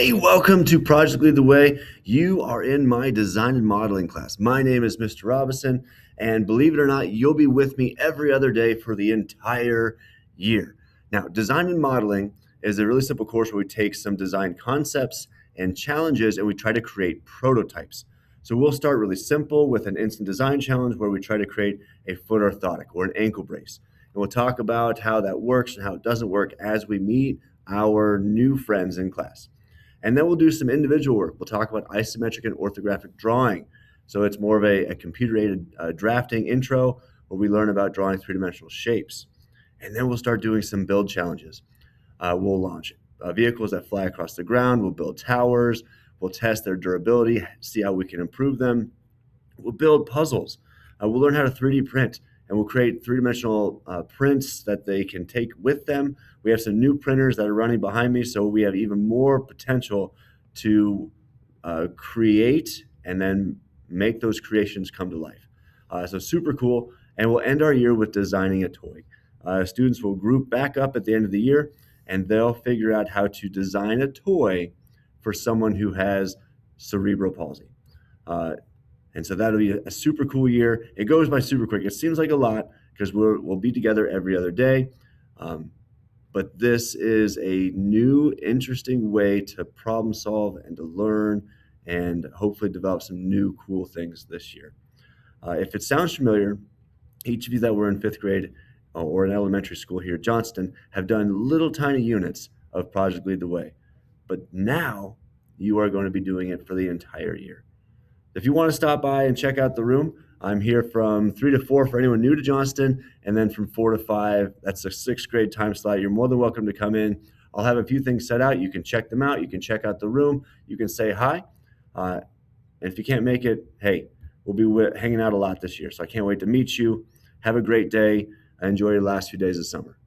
Hey, welcome to Project Lead the Way. You are in my design and modeling class. My name is Mr. Robinson, and believe it or not, you'll be with me every other day for the entire year. Now, design and modeling is a really simple course where we take some design concepts and challenges and we try to create prototypes. So we'll start really simple with an instant design challenge where we try to create a foot orthotic or an ankle brace. And we'll talk about how that works and how it doesn't work as we meet our new friends in class. And then we'll do some individual work. We'll talk about isometric and orthographic drawing. So it's more of a computer-aided drafting intro where we learn about drawing three-dimensional shapes. And then we'll start doing some build challenges. We'll launch vehicles that fly across the ground. We'll build towers. We'll test their durability, see how we can improve them. We'll build puzzles. We'll learn how to 3D print, and we'll create three-dimensional prints that they can take with them. We have some new printers that are running behind me, so we have even more potential to create and then make those creations come to life. So super cool. And we'll end our year with designing a toy. Students will group back up at the end of the year, and they'll figure out how to design a toy for someone who has cerebral palsy. And so that'll be a super cool year. It goes by super quick. It seems like a lot because we'll be together every other day. But this is a new, interesting way to problem solve and to learn and hopefully develop some new cool things this year. If it sounds familiar, each of you that were in fifth grade or in elementary school here at Johnston have done little tiny units of Project Lead the Way. But now you are going to be doing it for the entire year. If you want to stop by and check out the room, I'm here from 3 to 4 for anyone new to Johnston, and then from 4 to 5, that's a sixth grade time slot. You're more than welcome to come in. I'll have a few things set out. You can check them out. You can check out the room. You can say hi. And if you can't make it, hey, we'll be hanging out a lot this year. So I can't wait to meet you. Have a great day. Enjoy your last few days of summer.